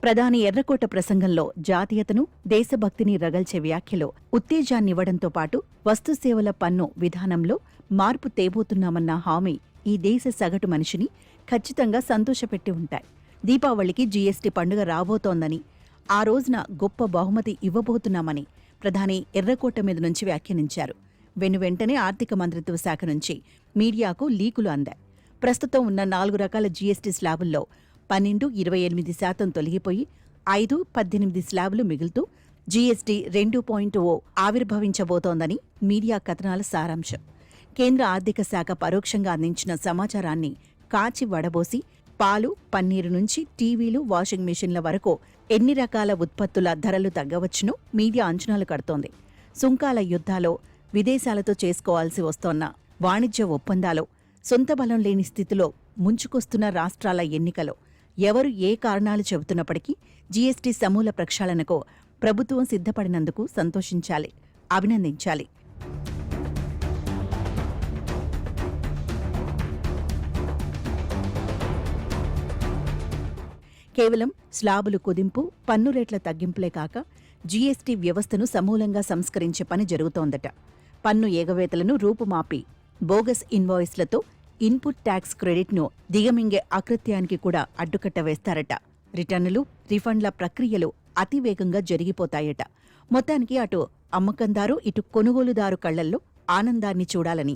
ప్రధాని ఎర్రకోట ప్రసంగంలో జాతీయతను, దేశభక్తిని రగల్చే వ్యాఖ్యలో ఉత్తేజాన్నివ్వడంతో పాటు వస్తుసేవల పన్ను విధానంలో మార్పు తేబోతున్నామన్న హామీ ఈ దేశ సగటు మనిషిని ఖచ్చితంగా సంతోషపెట్టి ఉంటాయి. దీపావళికి జీఎస్టీ పండుగ రాబోతోందని, ఆ రోజున గొప్ప బహుమతి ఇవ్వబోతున్నామని ప్రధాని ఎర్రకోట మీద నుంచి వ్యాఖ్యానించారు. వెనువెంటనే ఆర్థిక మంత్రిత్వ శాఖ నుంచి మీడియాకు లీకులు అందాయి. ప్రస్తుతం ఉన్న 4 రకాల జీఎస్టీ స్లాబుల్లో 12, 28% తొలగిపోయి 5, 18 స్లాబులు మిగులుతూ జీఎస్టీ 2.0 ఆవిర్భవించబోతోందని మీడియా కథనాల సారాంశం. కేంద్ర ఆర్థిక శాఖ పరోక్షంగా అందించిన సమాచారాన్ని కాచి వడబోసి పాలు, పన్నీరు నుంచి టీవీలు, వాషింగ్ మెషిన్ల వరకు ఎన్ని రకాల ఉత్పత్తుల ధరలు తగ్గవచ్చునో మీడియా అంచనాలు కడుతోంది. సుంకాల యుద్ధాలో, విదేశాలతో చేసుకోవాల్సి వస్తోన్న వాణిజ్య ఒప్పందాలో, సొంత బలం లేని స్థితిలో ముంచుకొస్తున్న రాష్ట్రాల ఎన్నికలో ఎవరు ఏ కారణాలు చెబుతున్నప్పటికీ జీఎస్టీ సమూల ప్రక్షాళనకు ప్రభుత్వం సిద్ధపడినందుకు సంతోషించాలి, అభినందించాలి. కేవలం స్లాబులు కుదింపు, పన్ను రేట్ల తగ్గింపులే కాక జీఎస్టీ వ్యవస్థను సమూలంగా సంస్కరించే పని జరుగుతోందట. పన్ను ఎగవేతలను రూపుమాపి బోగస్ ఇన్వాయిస్లతో ఇన్పుట్ ట్యాక్స్ క్రెడిట్ను దిగమింగే అకృత్యానికి కూడా అడ్డుకట్ట వేస్తారట. రిటర్నులు, రిఫండ్ల ప్రక్రియలు అతివేగంగా జరిగిపోతాయట. మొత్తానికి అటు అమ్మకందారు, ఇటు కొనుగోలుదారు కళ్లల్లో ఆనందాన్ని చూడాలని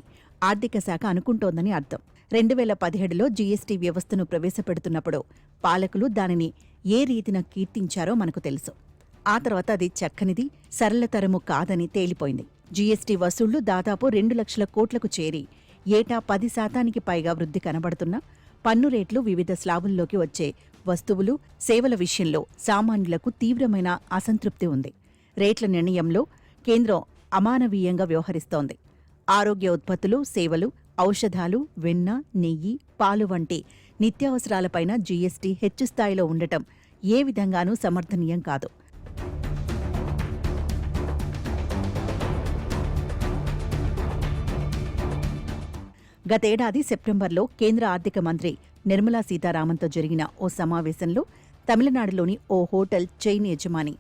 ఆర్థిక శాఖ అనుకుంటోందని అర్థం. 2017లో జీఎస్టీ వ్యవస్థను ప్రవేశపెడుతున్నప్పుడు పాలకులు దానిని ఏ రీతిన కీర్తించారో మనకు తెలుసు. ఆ తర్వాత అది చక్కనిది, సరళతరము కాదని తేలిపోయింది. జీఎస్టీ వసూళ్లు దాదాపు 2 లక్షల కోట్లకు చేరి ఏటా 10% పైగా వృద్ధి కనబడుతున్నా పన్ను రేట్లు వివిధ స్లాబుల్లోకి వచ్చే వస్తువులు, సేవల విషయంలో సామాన్యులకు తీవ్రమైన అసంతృప్తి ఉంది. రేట్ల నిర్ణయంలో కేంద్రం అమానవీయంగా వ్యవహరిస్తోంది. ఆరోగ్య ఉత్పత్తులు, సేవలు, ఔషధాలు, వెన్న, నెయ్యి, పాలు వంటి నిత్యావసరాలపైన జీఎస్టీ హెచ్చుస్థాయిలో ఉండటం ఏ విధంగానూ సమర్థనీయం కాదు. గతేడాది సెప్టెంబర్లో కేంద్ర ఆర్థిక మంత్రి నిర్మలా సీతారామన్తో జరిగిన ఓ సమావేశంలో తమిళనాడులోని ఓ హోటల్ చైన్ యజమాని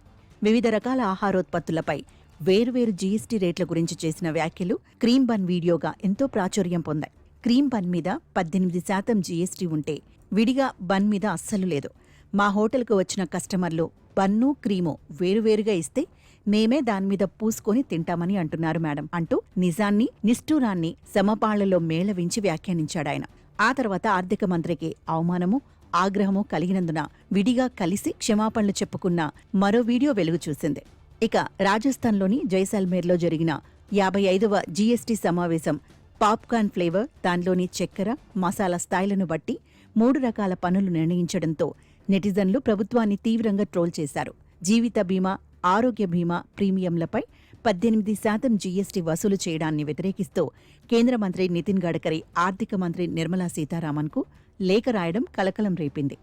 వివిధ రకాల ఆహారోత్పత్తులపై వేర్వేరు జీఎస్టీ రేట్ల గురించి చేసిన వ్యాఖ్యలు క్రీమ్ బన్ వీడియోగా ఎంతో ప్రాచుర్యం పొందాయి. క్రీమ్ బన్ మీద 18% జీఎస్టీ ఉంటే విడిగా బన్ మీద అస్సలు లేదు. మా హోటల్కు వచ్చిన కస్టమర్లు బన్ను, క్రీము వేరువేరుగా ఇస్తే మేమే దానిమీద పూసుకొని తింటామని అంటున్నారు మేడం అంటూ నిజాన్ని, నిష్ఠూరాన్ని సమపాళ్లలో మేళవించి వ్యాఖ్యానించాడాయన. ఆ తర్వాత ఆర్థిక మంత్రికి అవమానము, ఆగ్రహము కలిగినందున విడిగా కలిసి క్షమాపణలు చెప్పుకున్న మరో వీడియో వెలుగు చూసింది. ఇక రాజస్థాన్లోని జైసాల్మేర్లో జరిగిన 55వ జీఎస్టీ సమావేశం పాప్కార్న్ ఫ్లేవర్, దానిలోని చక్కెర, మసాలా స్థాయిలను బట్టి 3 రకాల పన్నులు నిర్ణయించడంతో నెటిజన్లు ప్రభుత్వాన్ని తీవ్రంగా ట్రోల్ చేశారు. జీవిత బీమా, ఆరోగ్య బీమా ప్రీమియంలపై 18% జీఎస్టీ వసూలు చేయడాన్ని వ్యతిరేకిస్తూ కేంద్ర మంత్రి నితిన్ గడ్కరీ ఆర్థిక మంత్రి నిర్మలా సీతారామన్కు లేఖ రాయడం కలకలం రేపింది.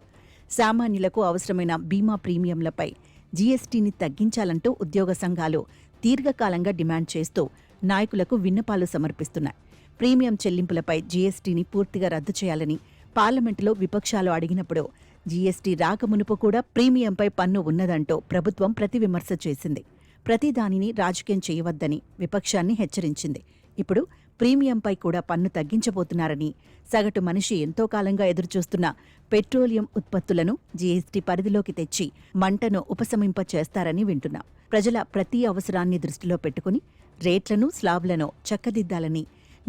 సామాన్యులకు అవసరమైన బీమా ప్రీమియంలపై జీఎస్టీని తగ్గించాలంటూ ఉద్యోగ సంఘాలు దీర్ఘకాలంగా డిమాండ్ చేస్తూ నాయకులకు విన్నపాలు సమర్పిస్తున్నాయి. ప్రీమియం చెల్లింపులపై జీఎస్టీని పూర్తిగా రద్దు చేయాలని పార్లమెంటులో విపక్షాలు అడిగినప్పుడు జీఎస్టీ రాకమునుపు కూడా ప్రీమియంపై పన్ను ఉన్నదంటూ ప్రభుత్వం ప్రతివిమర్శ చేసింది. ప్రతిదానిని రాజకీయం చేయవద్దని విపక్షాన్ని హెచ్చరించింది. ఇప్పుడు ప్రీమియంపై కూడా పన్ను తగ్గించబోతున్నారని, సగటు మనిషి ఎంతో కాలంగా ఎదురుచూస్తున్న పెట్రోలియం ఉత్పత్తులను జీఎస్టీ పరిధిలోకి తెచ్చి మంటను ఉపశమింపచేస్తారని వింటున్నాం. ప్రజల ప్రతి అవసరాన్ని దృష్టిలో పెట్టుకుని రేట్లను, స్లాబ్లను చక్కదిద్దాలని,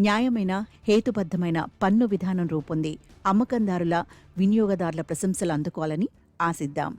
న్యాయమైన, హేతుబద్ధమైన పన్ను విధానం రూపొంది అమ్మకందారుల, వినియోగదారుల ప్రశంసలు అందుకోవాలని ఆశిద్దాం.